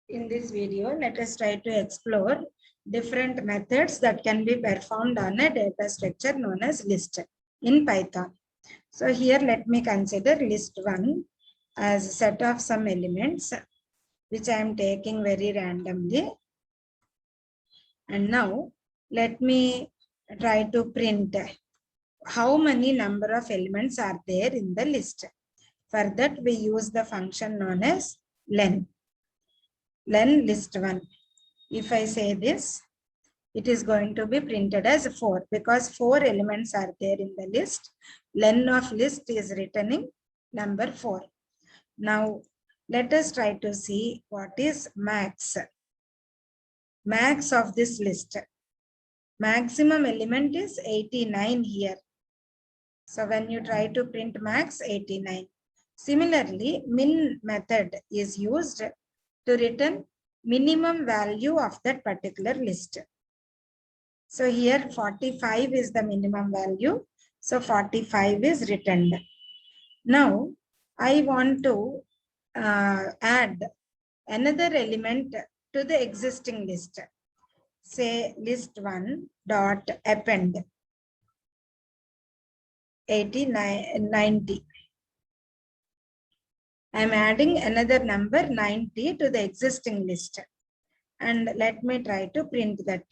In this video, let us try to explore different methods that can be performed on a data structure known as list in Python. So here let me consider list1 as a set of some elements which I am taking very randomly. And now let me try to print how many number of elements are there in the list. For that we use the function known as len list1. If I say this, it is going to be printed as 4 because 4 elements are there in the list. Len of list is returning number 4. Now let us try to see what is max. Max of this list. Maximum element is 89 here. So when you try to print max, 89. Similarly, min method is used to return minimum value of that particular list. So here 45 is the minimum value. So 45 is returned. Now I want to add another element to the existing list. Say list1 dot append 90. I am adding another number 90 to the existing list. And let me try to print that.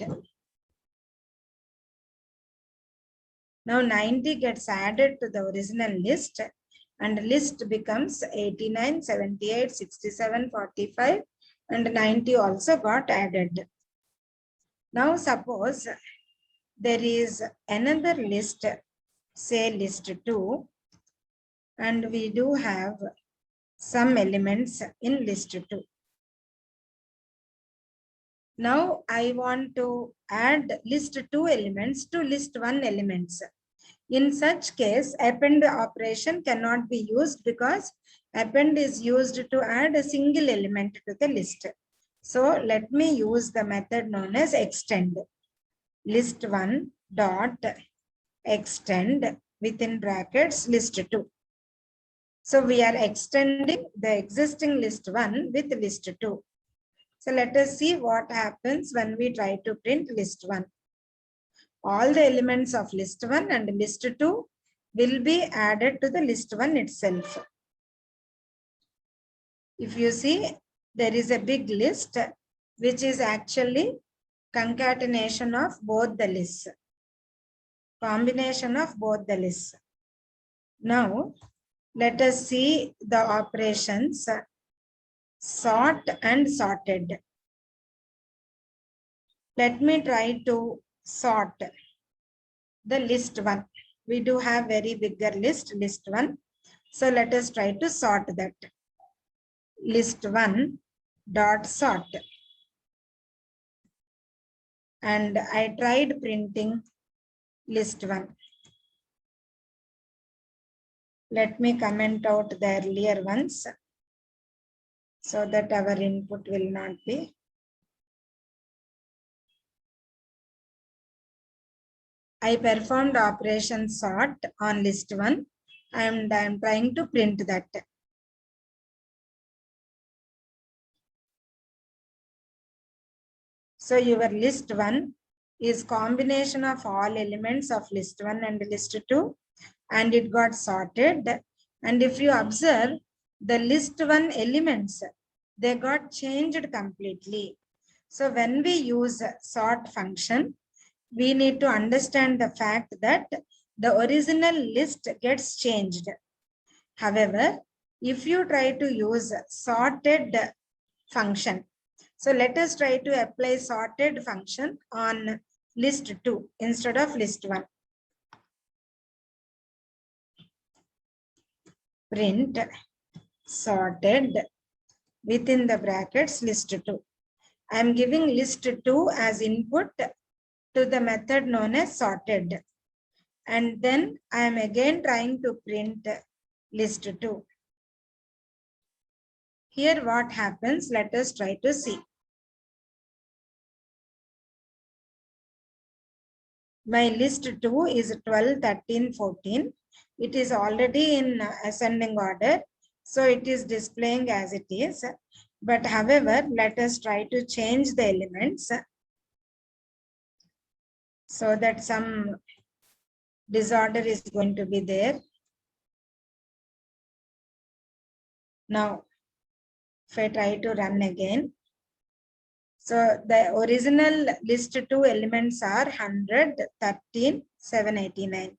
Now 90 gets added to the original list and list becomes 89, 78, 67, 45 and 90 also got added. Now suppose there is another list, say list 2, and we do have some elements in list 2. Now I want to add list 2 elements to list 1 elements. In such case, append operation cannot be used because append is used to add a single element to the list. So let me use the method known as extend. List1 dot extend within brackets list 2. So we are extending the existing list 1 with list 2. So let us see what happens when we try to print list 1. All the elements of list 1 and list 2 will be added to the list 1 itself. If you see, there is a big list which is actually concatenation of both the lists. Combination of both the lists. Now, let us see the operations sort and sorted. Let me try to sort the list 1. We do have very bigger list 1. So let us try to sort that. List1 dot sort. And I tried printing list 1. Let me comment out the earlier ones so that our input will not be. I performed operation sort on list 1 and I am trying to print that. So your list 1 is combination of all elements of list 1 and list 2 and it got sorted. And if you observe the list 1 elements, they got changed completely. So when we use sort function, we need to understand the fact that the original list gets changed. However, if you try to use sorted function, so let us try to apply sorted function on list 2 instead of list 1. Print sorted within the brackets list 2. I am giving list 2 as input to the method known as sorted. And then I am again trying to print list 2. Here what happens, let us try to see. My list 2 is 12, 13, 14. It is already in ascending order. So it is displaying as it is. But however, let us try to change the elements so that some disorder is going to be there. Now, if I try to run again, so the original list 2 elements are 100, 13, 789.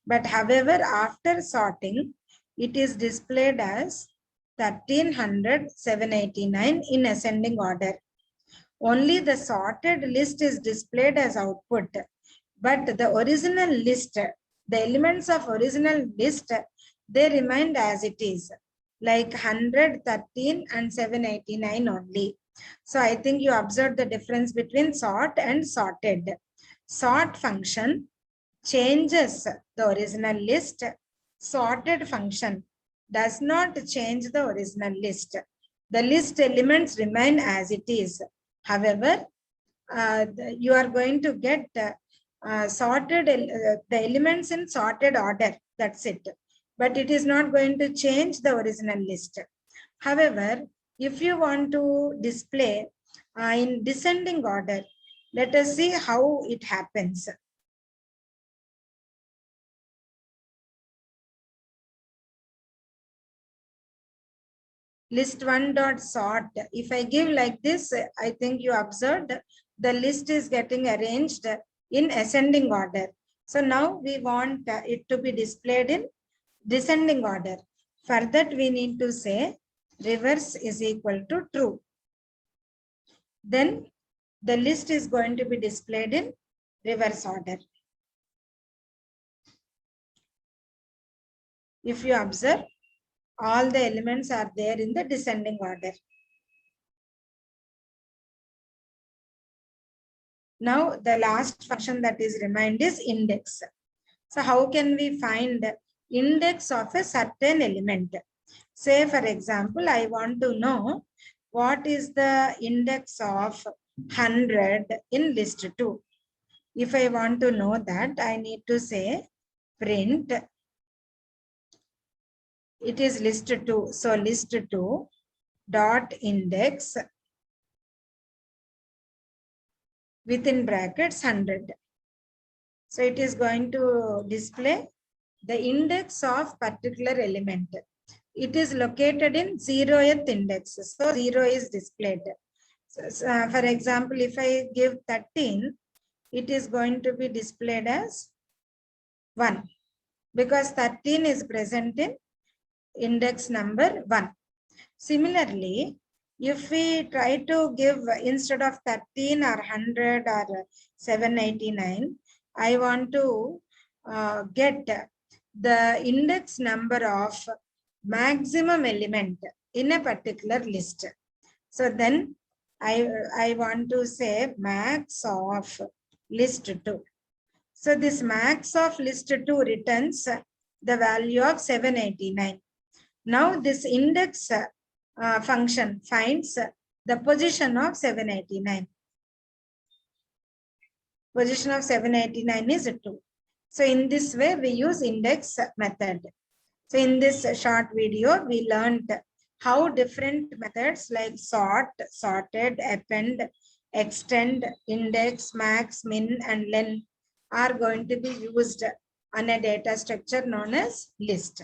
But however, after sorting, it is displayed as 1300, 789 in ascending order. Only the sorted list is displayed as output, but the original list, the elements of original list, they remained as it is, like 100, 13 and 789 only. So I think you observed the difference between sort and sorted. Sort function changes the original list. Sorted function does not change the original list. The list elements remain as it is. However, you are going to get sorted the elements in sorted order. That's it. But it is not going to change the original list. However, if you want to display in descending order, let us see how it happens. List 1 dot sort. If I give like this, I think you observed the list is getting arranged in ascending order. So now we want it to be displayed in descending order. For that, we need to say reverse is equal to true. Then the list is going to be displayed in reverse order. If you observe, all the elements are there in the descending order. Now the last function that is remained is index. So how can we find index of a certain element? Say for example, I want to know what is the index of 100 in list 2. If I want to know that, I need to say print. It is list 2. So list 2 dot index within brackets 100. So it is going to display the index of particular element. It is located in 0th index. So 0 is displayed. So, for example, if I give 13, it is going to be displayed as 1 because 13 is present in index number 1. Similarly, if we try to give instead of 13 or 100 or 789, I want to get the index number of maximum element in a particular list. So then I want to say max of list 2. So this max of list 2 returns the value of 789. Now this index function finds the position of 789. Position of 789 is 2. So in this way, we use index method. So in this short video, we learned how different methods like sort, sorted, append, extend, index, max, min, and len are going to be used on a data structure known as list.